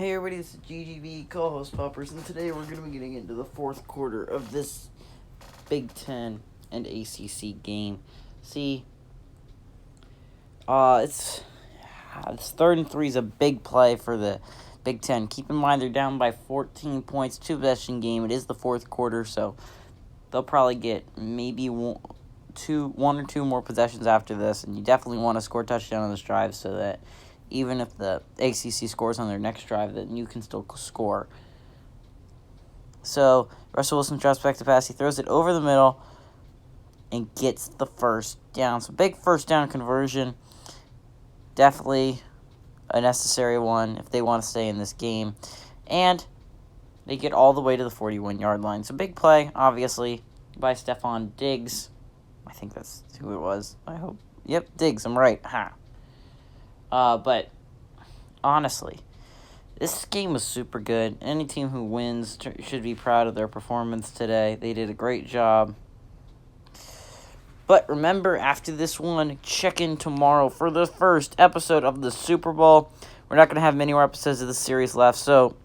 Hey everybody, this is GGB co-host Poppers, and today we're going to be getting into the fourth quarter of this Big Ten and ACC game. See, it's 3rd and 3 is a big play for the Big Ten. Keep in mind they're down by 14 points, 2-possession game. It is the fourth quarter, so they'll probably get maybe one or two more possessions after this, and you definitely want to score a touchdown on this drive so that even if the ACC scores on their next drive, then you can still score. So, Russell Wilson drops back to pass. He throws it over the middle and gets the first down. So, big first down conversion. Definitely a necessary one if they want to stay in this game. And they get all the way to the 41-yard line. So, big play, obviously, by Stephon Diggs. I think that's who it was. I hope. Yep, Diggs. I'm right. Ha. But honestly, this game was super good. Any team who wins should be proud of their performance today. They did a great job. But remember, after this one, check in tomorrow for the first episode of the Super Bowl. We're not going to have many more episodes of the series left, so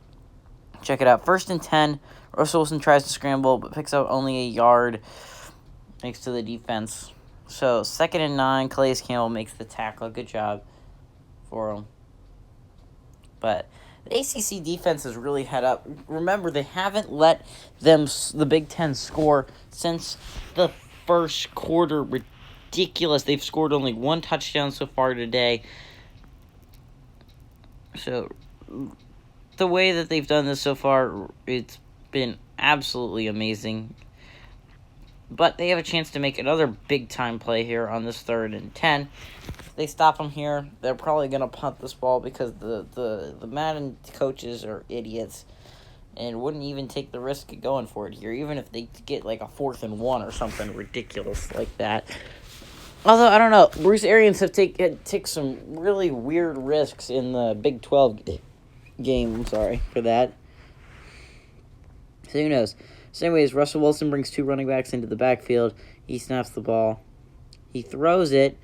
check it out. 1st and 10, Russell Wilson tries to scramble, but picks up only a yard thanks to the defense. So 2nd and 9, Calais Campbell makes the tackle. Good job for them. But the ACC defense has really head up. Remember, they haven't let the Big Ten score since the first quarter. Ridiculous. They've scored only one touchdown so far today. So the way that they've done this so far, it's been absolutely amazing. But they have a chance to make another big-time play here on this 3rd and 10. If they stop them here, they're probably going to punt this ball because the Madden coaches are idiots and wouldn't even take the risk of going for it here, even if they get like a 4th and 1 or something ridiculous like that. Although, I don't know, Bruce Arians have taken some really weird risks in the Big 12 game. I'm sorry for that. So who knows? So anyways, Russell Wilson brings 2 running backs into the backfield. He snaps the ball. He throws it.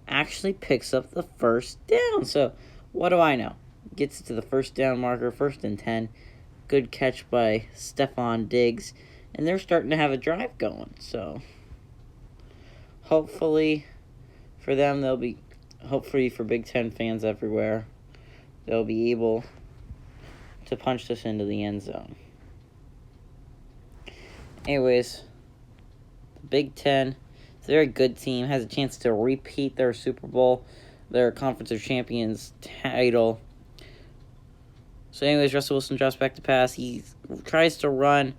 Actually picks up the first down. So, what do I know? Gets to the first down marker, 1st and 10. Good catch by Stephon Diggs. And they're starting to have a drive going. So, hopefully for them, hopefully for Big Ten fans everywhere, they'll be able to punch this into the end zone. Anyways, the Big Ten, it's a very good team, has a chance to repeat their Super Bowl, their Conference of Champions title. So anyways, Russell Wilson drops back to pass. He tries to run,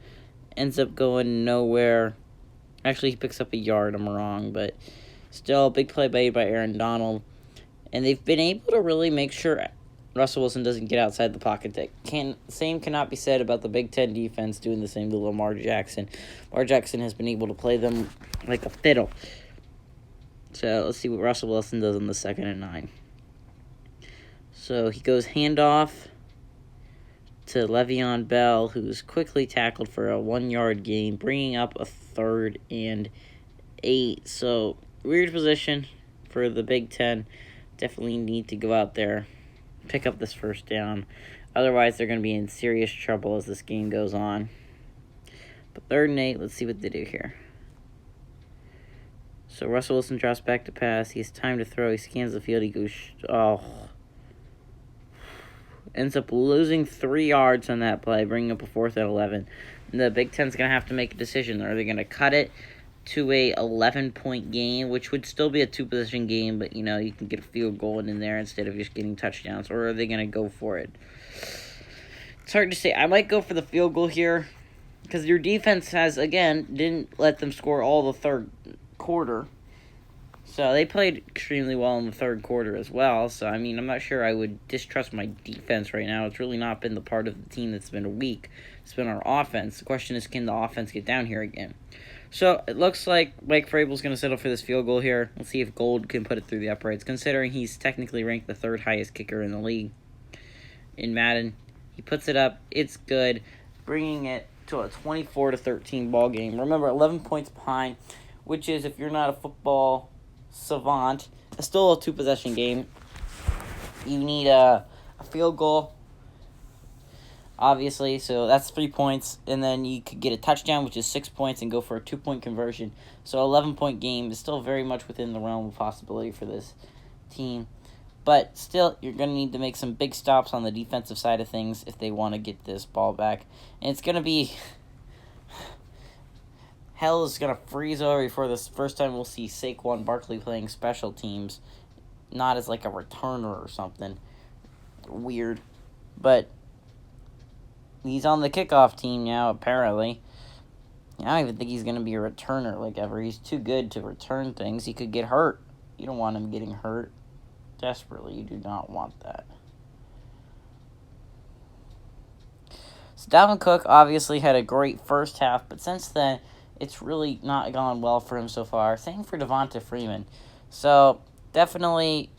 ends up going nowhere. Actually, he picks up a yard, I'm wrong, but still, big play made by Aaron Donald. And they've been able to really make sure Russell Wilson doesn't get outside the pocket. Same cannot be said about the Big Ten defense doing the same to Lamar Jackson. Lamar Jackson has been able to play them like a fiddle. So let's see what Russell Wilson does on the 2nd and 9. So he goes handoff to Le'Veon Bell, who's quickly tackled for a 1-yard gain, bringing up a 3rd and 8. So weird position for the Big Ten. Definitely need to go out there, pick up this first down. Otherwise, they're going to be in serious trouble as this game goes on. But 3rd and 8, let's see what they do here. So Russell Wilson drops back to pass. He has time to throw. He scans the field. He goes, ends up losing 3 yards on that play, bringing up a 4th and 11. And the Big Ten's going to have to make a decision. Are they going to cut it to a 11-point game, which would still be a 2-position game, but, you can get a field goal in there instead of just getting touchdowns, or are they going to go for it? It's hard to say. I might go for the field goal here, because your defense didn't let them score all the 3rd quarter, so they played extremely well in the 3rd quarter as well, so, I'm not sure I would distrust my defense right now. It's really not been the part of the team that's been weak. It's been our offense. The question is, can the offense get down here again? So, it looks like Mike Vrabel's going to settle for this field goal here. Let's see if Gold can put it through the uprights, considering he's technically ranked the 3rd highest kicker in the league in Madden. He puts it up. It's good, bringing it to a 24-13 ball game. Remember, 11 points behind, which is, if you're not a football savant, it's still a 2-possession game. You need a field goal obviously. So that's 3 points. And then you could get a touchdown, which is 6 points, and go for a 2-point conversion. So 11-point game is still very much within the realm of possibility for this team. But still, you're going to need to make some big stops on the defensive side of things if they want to get this ball back. And it's going to be... Hell is going to freeze over before this first time we'll see Saquon Barkley playing special teams. Not as like a returner or something. Weird. But he's on the kickoff team now, apparently. I don't even think he's going to be a returner like ever. He's too good to return things. He could get hurt. You don't want him getting hurt. Desperately, you do not want that. So Dalvin Cook obviously had a great first half, but since then, it's really not gone well for him so far. Same for Devonta Freeman. So definitely,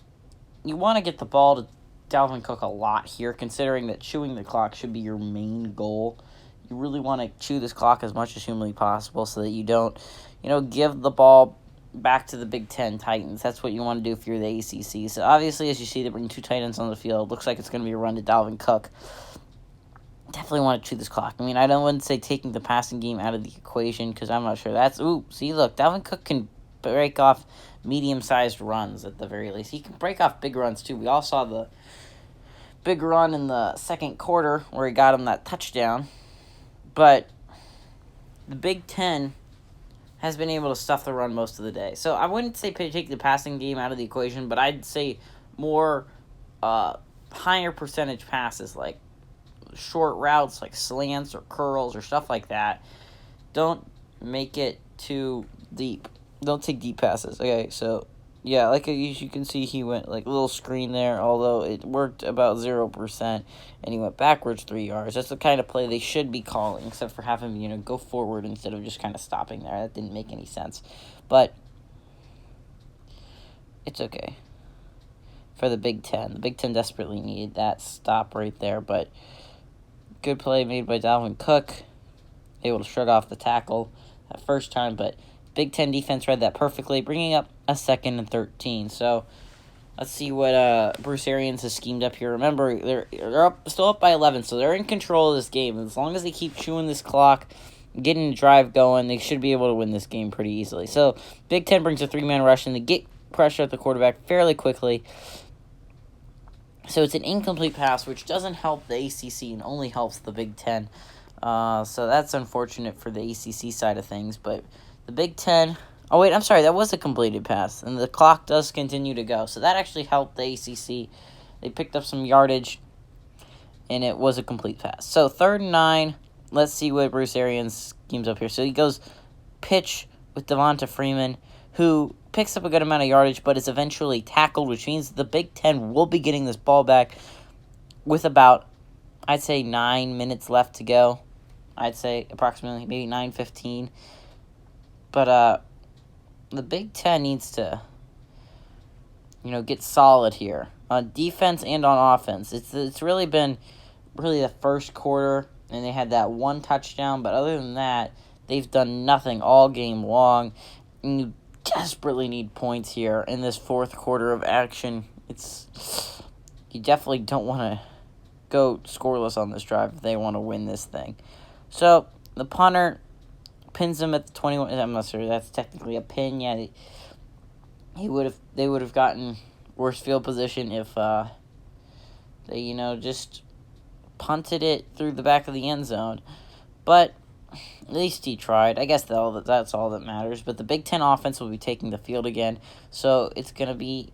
you want to get the ball to Dalvin Cook a lot here, considering that chewing the clock should be your main goal. You really want to chew this clock as much as humanly possible so that you don't, give the ball back to the Big Ten Titans. That's what you want to do if you're the ACC. So obviously, as you see, they bring 2 tight ends on the field. Looks like it's going to be a run to Dalvin Cook. Definitely want to chew this clock. I mean, I wouldn't say taking the passing game out of the equation because I'm not sure. See, look, Dalvin Cook can break off medium-sized runs at the very least. He can break off big runs, too. We all saw the big run in the second quarter where he got him that touchdown. But the Big Ten has been able to stuff the run most of the day. So I wouldn't say take the passing game out of the equation, but I'd say more higher percentage passes, like short routes, like slants or curls or stuff like that. Don't make it too deep. Don't take deep passes. Okay, so yeah, like as you can see, he went like a little screen there, although it worked about 0%, and he went backwards 3 yards. That's the kind of play they should be calling, except for having him, go forward instead of just kind of stopping there. That didn't make any sense, but it's okay for the Big Ten. The Big Ten desperately needed that stop right there, but good play made by Dalvin Cook, able to shrug off the tackle that first time, but Big Ten defense read that perfectly, bringing up a 2nd and 13. So let's see what Bruce Arians has schemed up here. Remember, they're still up by 11, so they're in control of this game. As long as they keep chewing this clock, getting the drive going, they should be able to win this game pretty easily. So Big Ten brings a 3-man rush, and they get pressure at the quarterback fairly quickly. So it's an incomplete pass, which doesn't help the ACC and only helps the Big Ten. So that's unfortunate for the ACC side of things, but the Big Ten... Oh, wait, I'm sorry. That was a completed pass, and the clock does continue to go. So that actually helped the ACC. They picked up some yardage, and it was a complete pass. So 3rd and 9. Let's see what Bruce Arians schemes up here. So he goes pitch with Devonta Freeman, who picks up a good amount of yardage, but is eventually tackled, which means the Big Ten will be getting this ball back with about, I'd say, 9 minutes left to go. I'd say approximately maybe 9:15. But the Big Ten needs to, get solid here on defense and on offense. It's really been the first quarter, and they had that one touchdown. But other than that, they've done nothing all game long. And you desperately need points here in this fourth quarter of action. You definitely don't want to go scoreless on this drive if they want to win this thing. So the punter pins him at the 21. I'm not sure that's technically a pin. Yeah, they would have gotten worse field position if they just punted it through the back of the end zone. But at least he tried. I guess that's all that matters. But the Big Ten offense will be taking the field again, so it's gonna be,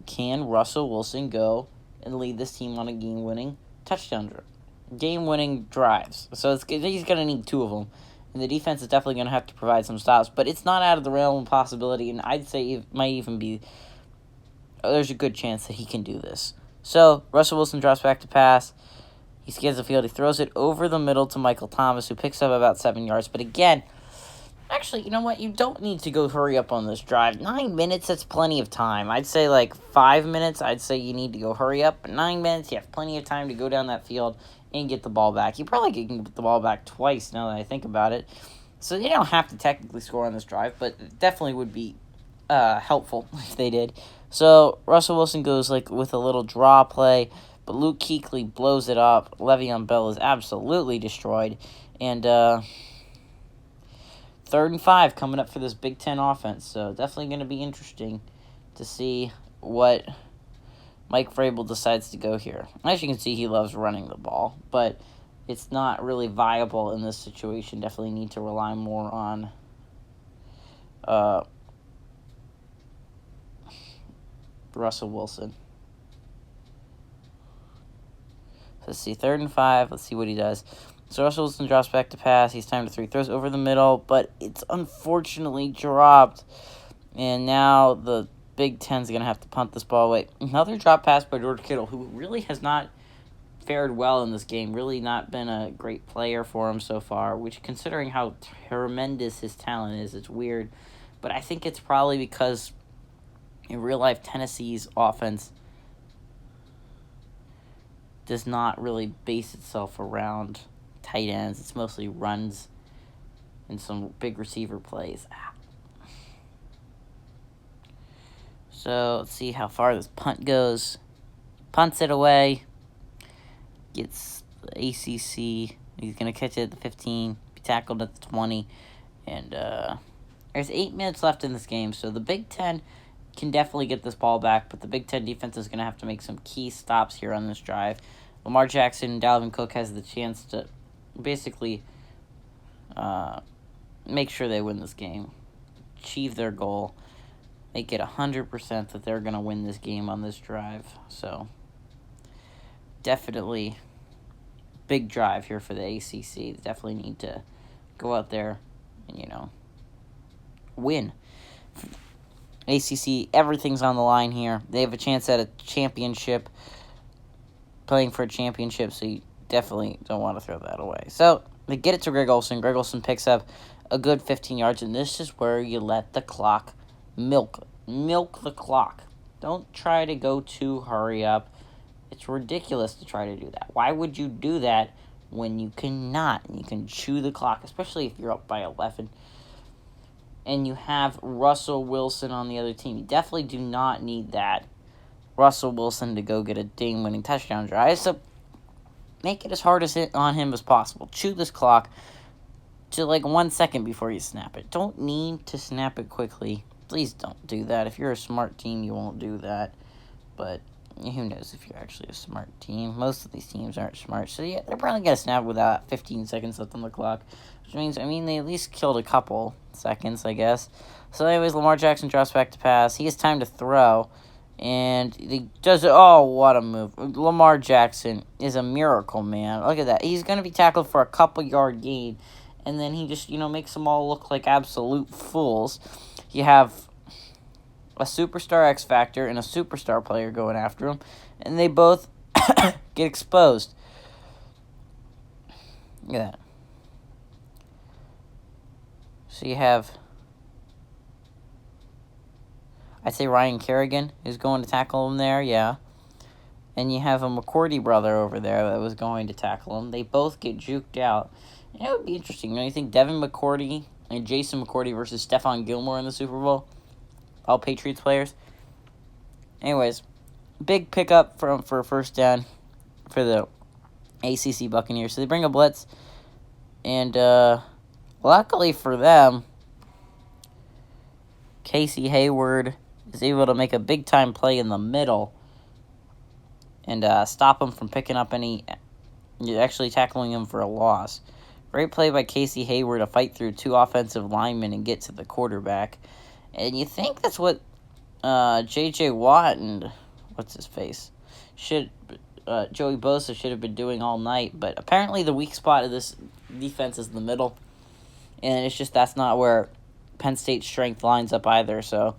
can Russell Wilson go and lead this team on a game-winning game-winning drives? So he's gonna need 2 of them. And the defense is definitely going to have to provide some stops. But it's not out of the realm of possibility. And I'd say it might even be... there's a good chance that he can do this. So, Russell Wilson drops back to pass. He scans the field. He throws it over the middle to Michael Thomas, who picks up about 7 yards. But again, actually, you know what? You don't need to go hurry up on this drive. 9 minutes, that's plenty of time. I'd say 5 minutes, I'd say you need to go hurry up. But 9 minutes, you have plenty of time to go down that field and get the ball back. You probably can get the ball back twice now that I think about it. So they don't have to technically score on this drive, but it definitely would be helpful if they did. So Russell Wilson goes with a little draw play, But Luke Kuechly blows it up. Le'Veon Bell is absolutely destroyed. And 3rd and 5 coming up for this Big Ten offense. So definitely going to be interesting to see what Mike Vrabel decides to go here. As you can see, he loves running the ball, but it's not really viable in this situation. Definitely need to rely more on Russell Wilson. Let's see, 3rd and 5. Let's see what he does. So Russell Wilson drops back to pass. He's timed to 3. Throws over the middle, but it's unfortunately dropped. And now the Big Ten's going to have to punt this ball away. Another drop pass by George Kittle, who really has not fared well in this game. Really not been a great player for him so far, which, considering how tremendous his talent is, it's weird. But I think it's probably because in real life, Tennessee's offense does not really base itself around tight ends. It's mostly runs and some big receiver plays. So let's see how far this punt goes. Punts it away. Gets the ACC. He's going to catch it at the 15. Be tackled at the 20. And there's 8 minutes left in this game. So the Big Ten can definitely get this ball back. But the Big Ten defense is going to have to make some key stops here on this drive. Lamar Jackson and Dalvin Cook has the chance to basically make sure they win this game. Achieve their goal. Make it 100% that they're going to win this game on this drive. So, definitely big drive here for the ACC. They definitely need to go out there and, win. ACC, everything's on the line here. They have a chance at a championship, playing for a championship, so you definitely don't want to throw that away. So, they get it to Greg Olsen. Greg Olsen picks up a good 15 yards, and this is where you let the clock milk the clock. Don't try to go too hurry up. It's ridiculous to try to do that. Why would you do that when you cannot? You can chew the clock, especially if you're up by 11. And you have Russell Wilson on the other team. You definitely do not need that Russell Wilson to go get a game-winning touchdown drive. So make it as hard on him as possible. Chew this clock to 1 second before you snap it. Don't need to snap it quickly. Please don't do that. If you're a smart team, you won't do that. But who knows if you're actually a smart team. Most of these teams aren't smart. So, yeah, they're probably going to snap without 15 seconds left on the clock. Which means, they at least killed a couple seconds, I guess. So, anyways, Lamar Jackson drops back to pass. He has time to throw. And he does it. Oh, what a move. Lamar Jackson is a miracle, man. Look at that. He's going to be tackled for a couple-yard gain. And then he just, makes them all look like absolute fools. You have a superstar X Factor and a superstar player going after him, and they both get exposed. Look at that. So you have, I'd say Ryan Kerrigan is going to tackle him there, yeah. And you have a McCourty brother over there that was going to tackle him. They both get juked out. And it would be interesting. You think Devin McCourty and Jason McCourty versus Stephon Gilmore in the Super Bowl? All Patriots players. Anyways, big pickup for first down for the ACC Buccaneers. So they bring a blitz. And luckily for them, Casey Hayward is able to make a big-time play in the middle and stop him from picking up actually tackling him for a loss. Great play by Casey Hayward to fight through 2 offensive linemen and get to the quarterback. And you think that's what J.J. Watt and Joey Bosa should have been doing all night. But apparently the weak spot of this defense is the middle. And it's just that's not where Penn State's strength lines up either. So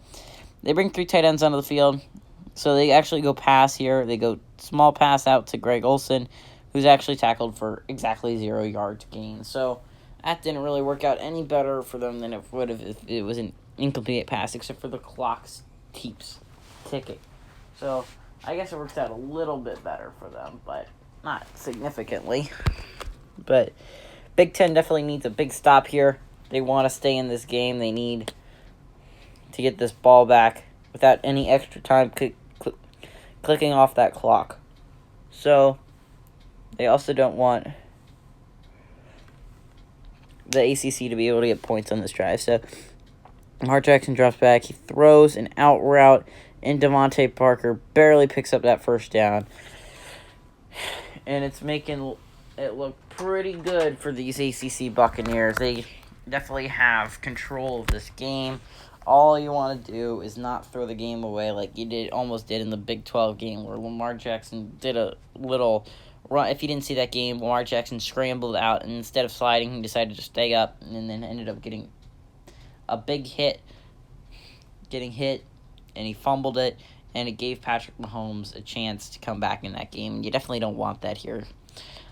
they bring 3 tight ends onto the field. So they actually go pass here. They go small pass out to Greg Olsen, who's actually tackled for exactly 0 yards gain. So that didn't really work out any better for them than it would have if it was an incomplete pass, except for the clock's keeps ticking. So I guess it works out a little bit better for them, but not significantly. But Big Ten definitely needs a big stop here. They want to stay in this game. They need to get this ball back without any extra time clicking off that clock. So they also don't want the ACC to be able to get points on this drive. So Lamar Jackson drops back. He throws an out route, and Devontae Parker barely picks up that first down. And it's making it look pretty good for these ACC Buccaneers. They definitely have control of this game. All you want to do is not throw the game away like you almost did in the Big 12 game where Lamar Jackson did a little run. If you didn't see that game, Lamar Jackson scrambled out, and instead of sliding, he decided to stay up and then ended up getting a big hit, and he fumbled it, and it gave Patrick Mahomes a chance to come back in that game. And you definitely don't want that here.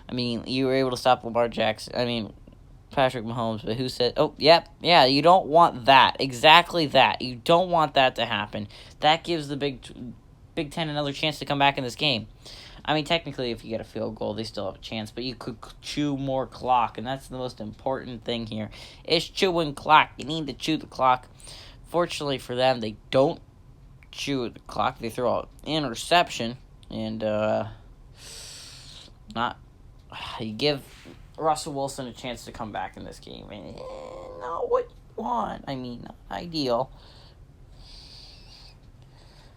I mean, you were able to stop Patrick Mahomes, but who said, yeah, you don't want that. Exactly that. You don't want that to happen. That gives the Big Ten another chance to come back in this game. I mean, technically, if you get a field goal, they still have a chance, but you could chew more clock, and that's the most important thing here, is chewing clock. You need to chew the clock. Fortunately for them, they don't chew the clock. They throw an interception, and you give Russell Wilson a chance to come back in this game. And not what you want. I mean, not ideal.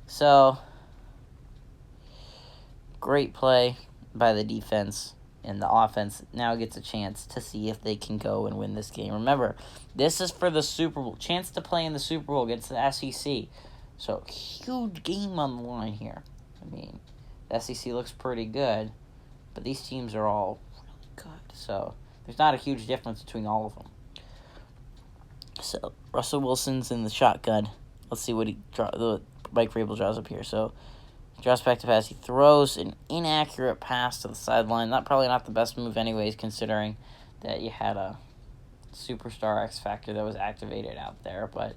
So, great play by the defense, and the offense now gets a chance to see if they can go and win this game. Remember, this is for the Super Bowl. Chance to play in the Super Bowl against the SEC. So, huge game on the line here. I mean, the SEC looks pretty good, but these teams are all really good. So, there's not a huge difference between all of them. So, Russell Wilson's in the shotgun. Let's see what Mike Vrabel draws up here. So, he draws back to pass. He throws an inaccurate pass to the sideline. Probably not the best move anyways, considering that you had a superstar X Factor that was activated out there. But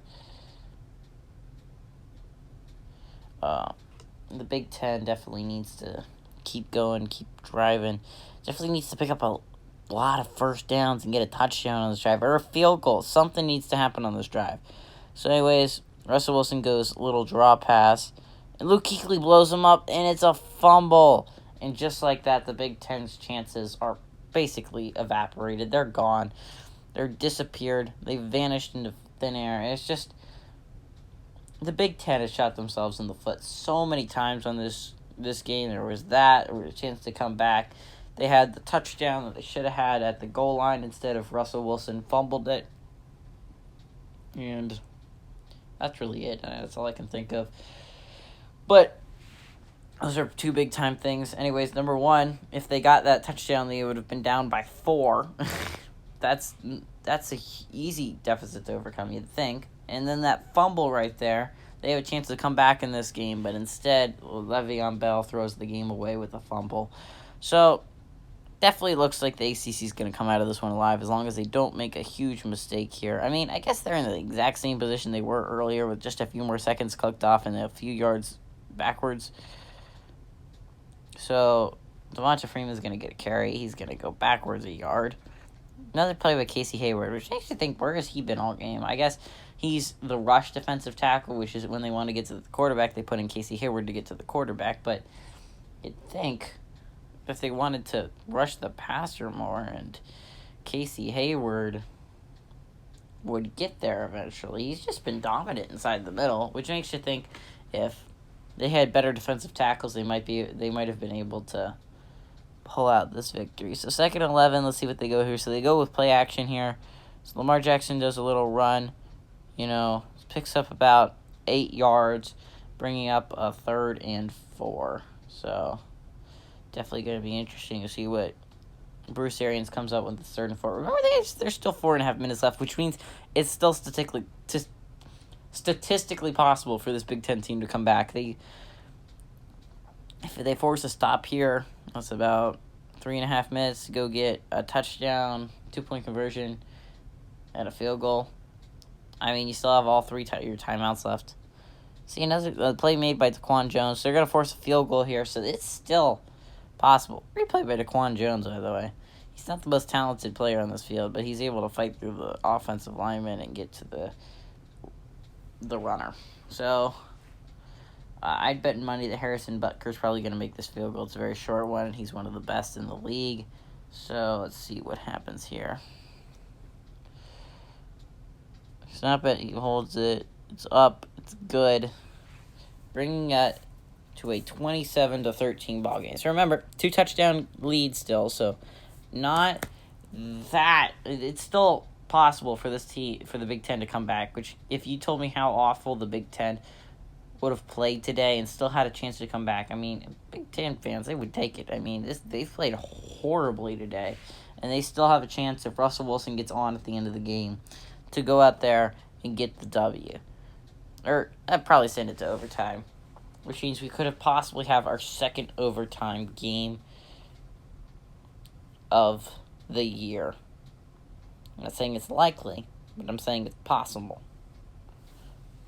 the Big Ten definitely needs to keep going, keep driving. Definitely needs to pick up a lot of first downs and get a touchdown on this drive, or a field goal. Something needs to happen on this drive. So anyways, Russell Wilson goes little draw pass, and Luke Kuechly blows him up, and it's a fumble. And just like that, the Big Ten's chances are basically evaporated. They're gone. They're disappeared. They vanished into thin air. It's just, the Big Ten has shot themselves in the foot so many times on this game. There was a chance to come back. They had the touchdown that they should have had at the goal line. Instead of Russell Wilson fumbled it. And that's really it. That's all I can think of. But those are two big-time things. Anyways, number one, if they got that touchdown, they would have been down by 4. That's a easy deficit to overcome, you'd think. And then that fumble right there, they have a chance to come back in this game. But instead, Le'Veon Bell throws the game away with a fumble. So, definitely looks like the ACC is going to come out of this one alive as long as they don't make a huge mistake here. I mean, I guess they're in the exact same position they were earlier with just a few more seconds clicked off and a few yards backwards. So, Devonta Freeman's going to get a carry. He's going to go backwards a yard. Another play by Casey Hayward, which makes you think, where has he been all game? I guess he's the rush defensive tackle, which is when they want to get to the quarterback, they put in Casey Hayward to get to the quarterback. But you'd think if they wanted to rush the passer more, and Casey Hayward would get there eventually. He's just been dominant inside the middle, which makes you think if they had better defensive tackles, they might have been able to pull out this victory. So 2nd and 11, let's see what they go here. So they go with play action here. So Lamar Jackson does a little run, picks up about 8 yards, bringing up a 3rd and 4. So definitely going to be interesting to see what Bruce Arians comes up with the 3rd and 4. Remember, there's still 4.5 minutes left, which means it's still statistically possible for this Big Ten team to come back. If they force a stop here, that's about 3.5 minutes to go get a touchdown, 2-point conversion, and a field goal. I mean, you still have all 3 your timeouts left. See, another play made by Daquan Jones. So they're going to force a field goal here, so it's still possible. Replay by Daquan Jones, by the way. He's not the most talented player on this field, but he's able to fight through the offensive lineman and get to the runner. So I'd bet money that Harrison Butker's probably going to make this field goal. It's a very short one, and he's one of the best in the league. So let's see what happens here. Snap it. He holds it. It's up. It's good. Bringing it to a 27-13 ball game. So remember, 2 touchdown lead still. So not that. It's still possible for this team, for the Big Ten to come back. Which, if you told me how awful the Big Ten would have played today and still had a chance to come back, I mean, Big Ten fans, they would take it. I mean, they've played horribly today, and they still have a chance if Russell Wilson gets on at the end of the game to go out there and get the W. Or I'd probably send it to overtime, which means we could have possibly have our second overtime game of the year. I'm not saying it's likely, but I'm saying it's possible.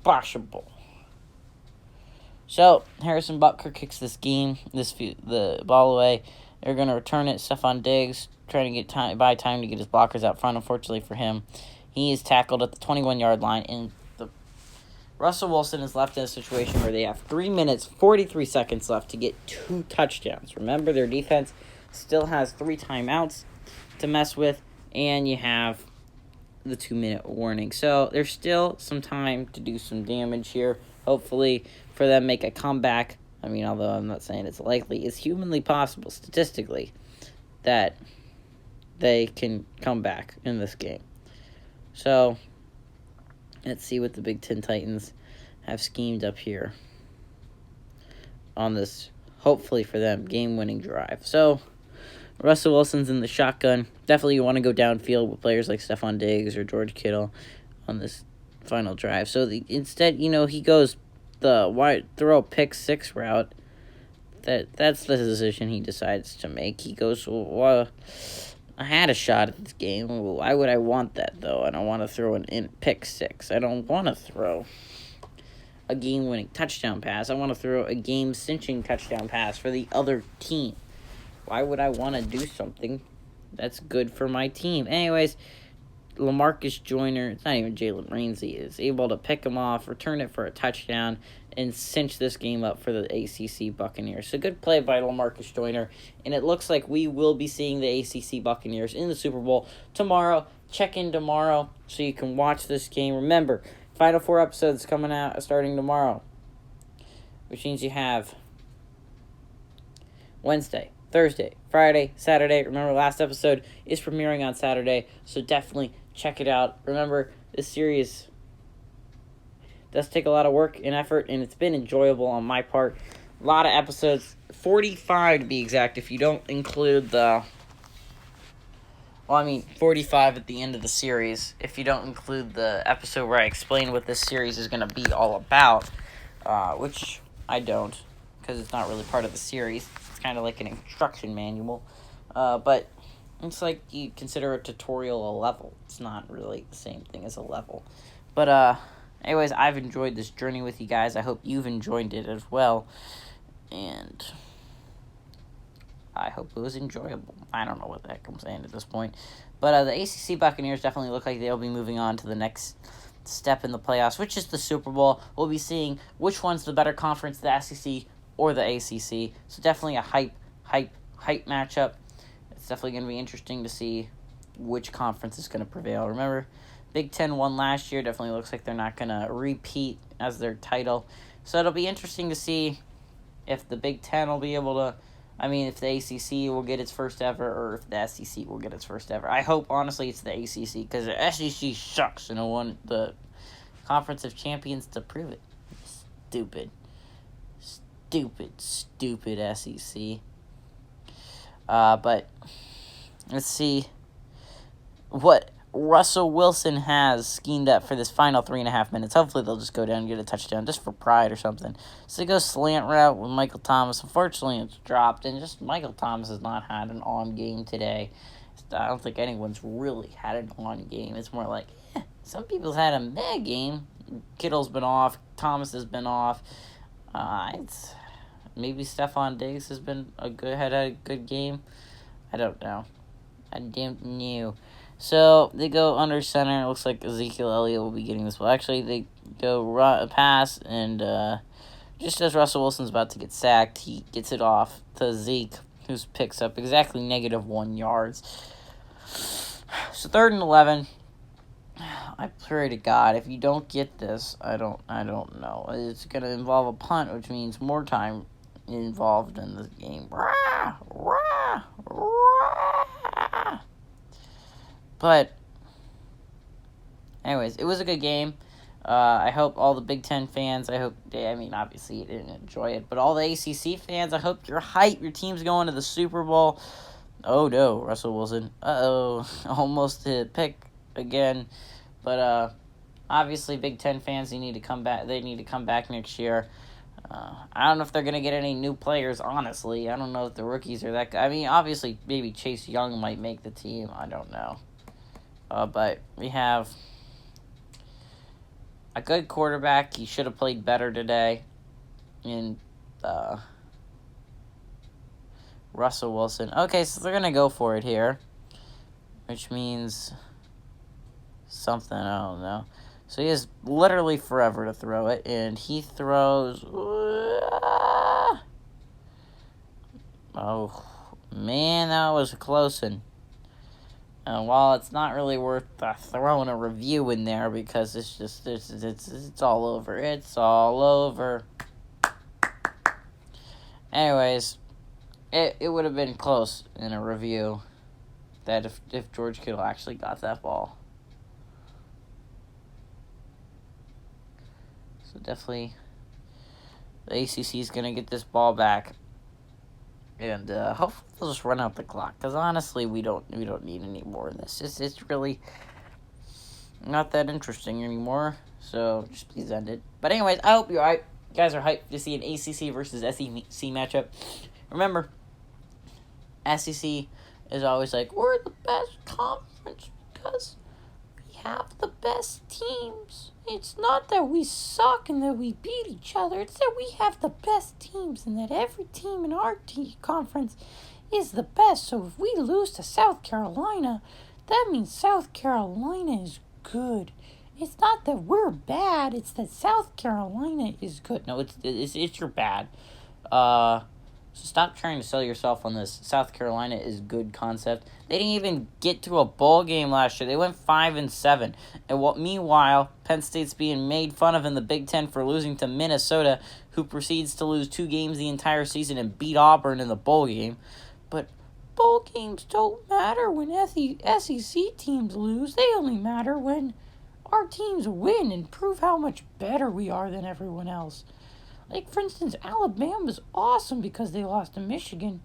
Possible. So, Harrison Butker kicks the ball away. They're going to return it. Stephon Diggs trying to get time to get his blockers out front. Unfortunately for him, he is tackled at the 21-yard line, and Russell Wilson is left in a situation where they have 3 minutes, 43 seconds left to get 2 touchdowns. Remember, their defense still has 3 timeouts to mess with, and you have the 2-minute warning. So, there's still some time to do some damage here. Hopefully, for them to make a comeback. I mean, although I'm not saying it's likely, it's humanly possible, statistically, that they can come back in this game. So, let's see what the Big Ten Titans have schemed up here on this, hopefully for them, game-winning drive. So, Russell Wilson's in the shotgun. Definitely you want to go downfield with players like Stephon Diggs or George Kittle on this final drive. So, instead, he goes the wide throw pick 6 route. That's the decision he decides to make. He goes, well, I had a shot at this game. Why would I want that, though? I don't want to throw an pick 6. I don't want to throw a game-winning touchdown pass. I want to throw a game-cinching touchdown pass for the other team. Why would I want to do something that's good for my team? Anyways, LaMarcus Joyner, it's not even Jalen Ramsey, is able to pick him off, return it for a touchdown, and cinch this game up for the ACC Buccaneers. So good play by LaMarcus Joyner, and it looks like we will be seeing the ACC Buccaneers in the Super Bowl tomorrow. Check in tomorrow so you can watch this game. Remember, Final 4 episodes coming out starting tomorrow, which means you have Wednesday, Thursday, Friday, Saturday. Remember, last episode is premiering on Saturday, so definitely check it out. Remember, this series does take a lot of work and effort, and it's been enjoyable on my part. A lot of episodes, 45 to be exact, if you don't include 45 at the end of the series, if you don't include the episode where I explain what this series is going to be all about, which I don't, because it's not really part of the series. It's kind of like an instruction manual, but it's like you consider a tutorial a level. It's not really the same thing as a level. But, anyways, I've enjoyed this journey with you guys. I hope you've enjoyed it as well. And I hope it was enjoyable. I don't know what the heck I'm saying at this point. But the ACC Buccaneers definitely look like they'll be moving on to the next step in the playoffs, which is the Super Bowl. We'll be seeing which one's the better conference, the SEC or the ACC. So definitely a hype matchup. It's definitely going to be interesting to see which conference is going to prevail. Remember, Big Ten won last year. Definitely looks like they're not going to repeat as their title. So it'll be interesting to see if the Big Ten will be able to, if the ACC will get its first ever, or if the SEC will get its first ever. I hope, honestly, it's the ACC, because the SEC sucks, and I want the Conference of Champions to prove it. Stupid SEC. But let's see what Russell Wilson has schemed up for this final 3.5 minutes. Hopefully they'll just go down and get a touchdown just for pride or something. So they go slant route with Michael Thomas. Unfortunately, it's dropped, and just Michael Thomas has not had an on game today. I don't think anyone's really had an on game. It's more like, some people's had a meh game. Kittle's been off. Thomas has been off. Maybe Stephon Diggs has been had a good game. I don't know. I don't know. So they go under center. It looks like Ezekiel Elliott will be getting this ball. Actually, they go pass, and just as Russell Wilson's about to get sacked, he gets it off to Zeke, who picks up exactly -1 yards. So 3rd and 11. I pray to God, if you don't get this, I don't know. It's going to involve a punt, which means more time involved in the game. Rah, rah, rah. But, anyways, it was a good game. I hope all the Big Ten fans, obviously you didn't enjoy it, but all the ACC fans, I hope you're hyped. Your team's going to the Super Bowl. Oh, no, Russell Wilson. Almost hit pick again. But obviously, Big Ten fans, they need to come back. They need to come back next year. I don't know if they're going to get any new players, honestly. I don't know if the rookies are that good. I mean, obviously, maybe Chase Young might make the team. I don't know. But we have a good quarterback. He should have played better today. And Russell Wilson. Okay, so they're going to go for it here. Which means something, I don't know. So he has literally forever to throw it, and he throws. Oh, man, that was a close one. While it's not really worth throwing a review in there because it's just it's all over. It's all over. Anyways, it would have been close in a review that if George Kittle actually got that ball. So definitely, the ACC is going to get this ball back. And hopefully they'll just run out the clock. Because honestly, we don't need any more of this. It's really not that interesting anymore. So just please end it. But anyways, I hope you guys are hyped to see an ACC versus SEC matchup. Remember, SEC is always like, we're the best conference because we have the best teams. It's not that we suck and that we beat each other. It's that we have the best teams and that every team in our conference is the best. So if we lose to South Carolina, that means South Carolina is good. It's not that we're bad. It's that South Carolina is good. No, it's you're bad. So stop trying to sell yourself on this South Carolina is good concept. They didn't even get to a bowl game last year. They went 5-7. And meanwhile, Penn State's being made fun of in the Big Ten for losing to Minnesota, who proceeds to lose 2 games the entire season and beat Auburn in the bowl game. But bowl games don't matter when SEC teams lose. They only matter when our teams win and prove how much better we are than everyone else. Like, for instance, Alabama's awesome because they lost to Michigan,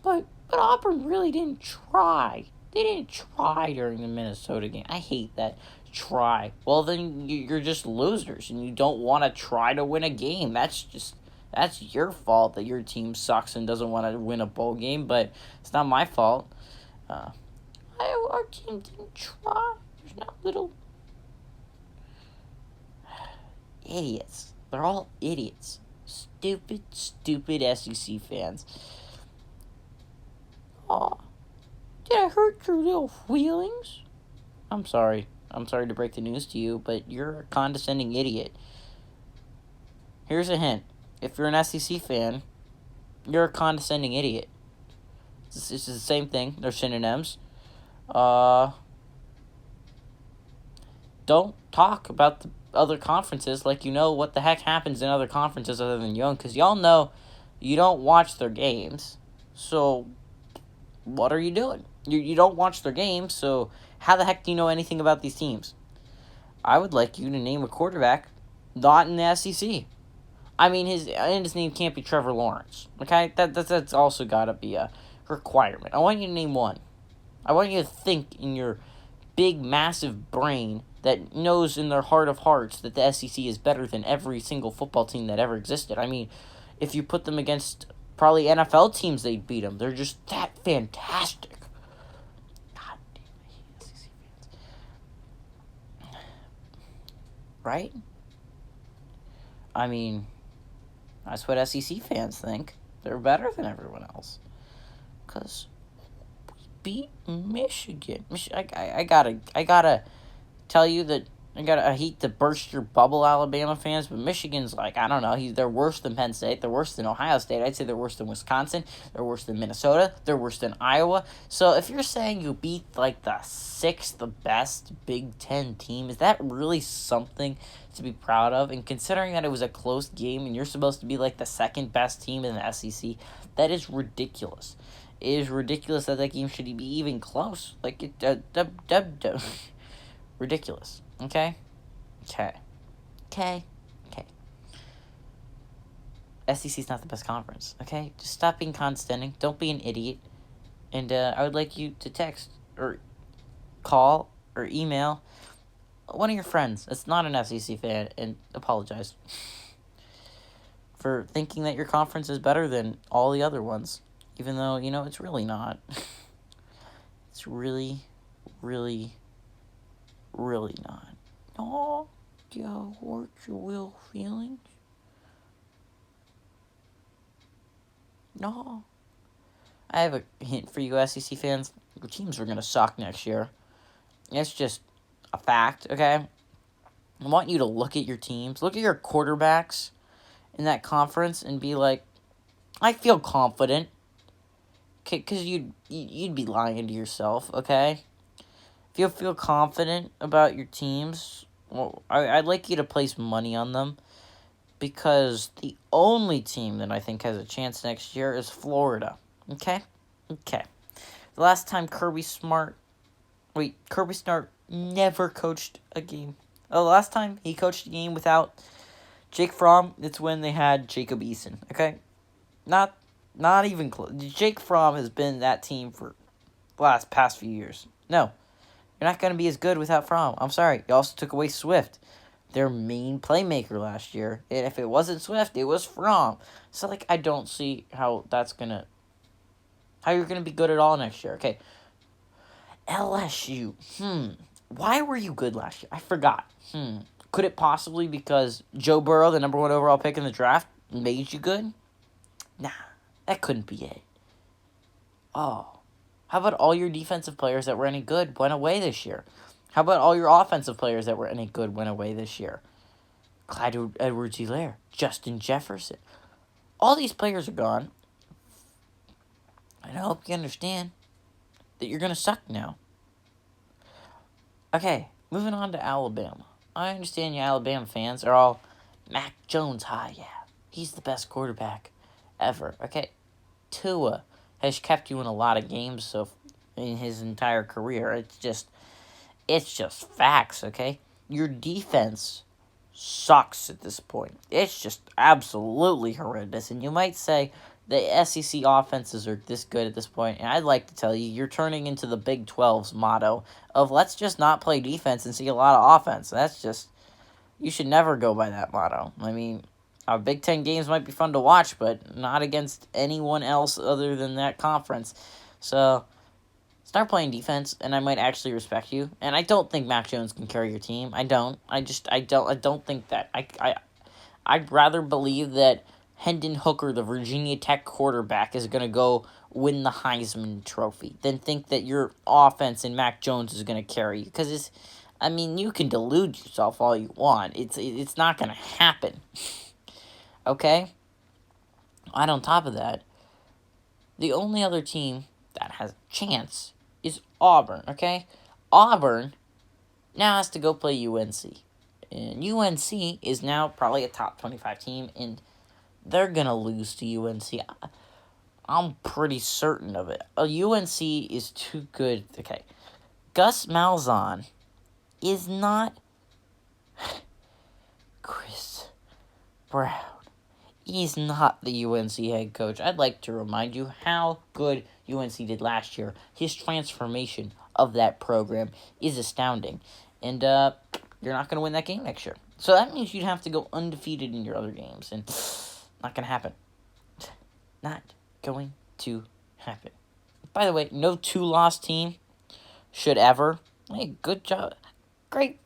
but Auburn really didn't try. They didn't try during the Minnesota game. I hate that. Try. Well, then you're just losers, and you don't want to try to win a game. That's your fault that your team sucks and doesn't want to win a bowl game, but it's not my fault. Our team didn't try. There's not little idiots. They're all idiots. Stupid SEC fans. Aw. Did I hurt your little feelings? I'm sorry. I'm sorry to break the news to you, but you're a condescending idiot. Here's a hint. If you're an SEC fan, you're a condescending idiot. This is the same thing. They're synonyms. Don't talk about the other conferences like you know what the heck happens in other conferences other than your own, because y'all know you don't watch their games. So what are you doing? You don't watch their games, so how the heck do you know anything about these teams? I would like you to name a quarterback not in the SEC. I mean, his name can't be Trevor Lawrence. Okay, that's also got to be a requirement. I want you to name one. I want you to think in your big, massive brain that knows in their heart of hearts that the SEC is better than every single football team that ever existed. I mean, if you put them against probably NFL teams, they'd beat them. They're just that fantastic. God damn, I hate SEC fans. Right? I mean, that's what SEC fans think. They're better than everyone else. Because we beat Michigan. I gotta tell you that I hate to burst your bubble, Alabama fans, but Michigan's like, I don't know, they're worse than Penn State, they're worse than Ohio State, I'd say they're worse than Wisconsin, they're worse than Minnesota, they're worse than Iowa. So if you're saying you beat like the sixth best Big Ten team, is that really something to be proud of? And considering that it was a close game and you're supposed to be like the second best team in the SEC, that is ridiculous. It is ridiculous that game should be even close. Like, ridiculous. Okay? Okay. Okay. Okay. SEC's not the best conference. Okay? Just stop being condescending. Don't be an idiot. And I would like you to text or call or email one of your friends that's not an SEC fan and apologize for thinking that your conference is better than all the other ones. Even though, it's really not. It's really, really, really not. Oh, do you hurt your real feelings? No. I have a hint for you SEC fans. Your teams are going to suck next year. It's just a fact, okay? I want you to look at your teams. Look at your quarterbacks in that conference and be like, I feel confident. Okay, because you'd be lying to yourself, okay? If you feel confident about your teams, well, I'd like you to place money on them, because the only team that I think has a chance next year is Florida. Okay? Okay. The last time Kirby Smart never coached a game. The last time he coached a game without Jake Fromm, it's when they had Jacob Eason. Okay? Not even close. Jake Fromm has been that team for the past few years. No. You're not going to be as good without Fromm. I'm sorry. You also took away Swift, their main playmaker last year. And if it wasn't Swift, it was Fromm. So, I don't see how you're going to be good at all next year. Okay. LSU. Why were you good last year? I forgot. Could it possibly because Joe Burrow, the number 1 overall pick in the draft, made you good? Nah. That couldn't be it. Oh. How about all your defensive players that were any good went away this year? How about all your offensive players that were any good went away this year? Clyde Edwards-Helaire, Justin Jefferson. All these players are gone. And I hope you understand that you're going to suck now. Okay, moving on to Alabama. I understand you Alabama fans are all Mac Jones high, yeah. He's the best quarterback ever. Okay, Tua has kept you in a lot of games in his entire career. It's just facts, okay? Your defense sucks at this point. It's just absolutely horrendous. And you might say the SEC offenses are this good at this point, and I'd like to tell you, you're turning into the Big 12's motto of let's just not play defense and see a lot of offense. You should never go by that motto. I mean, our Big Ten games might be fun to watch, but not against anyone else other than that conference. So, start playing defense, and I might actually respect you. And I don't think Mac Jones can carry your team. I don't. I don't think that. I'd rather believe that Hendon Hooker, the Virginia Tech quarterback, is going to go win the Heisman Trophy than think that your offense and Mac Jones is going to carry you. Because you can delude yourself all you want. It's not going to happen. Okay? And on top of that, the only other team that has a chance is Auburn, okay? Auburn now has to go play UNC. And UNC is now probably a top 25 team, and they're going to lose to UNC. I'm pretty certain of it. UNC is too good. Okay. Gus Malzahn is not Chris Brown. He's not the UNC head coach. I'd like to remind you how good UNC did last year. His transformation of that program is astounding. And you're not going to win that game next year. So that means you'd have to go undefeated in your other games. And not going to happen. Not going to happen. By the way, no 2-loss team should ever. Hey, good job. Great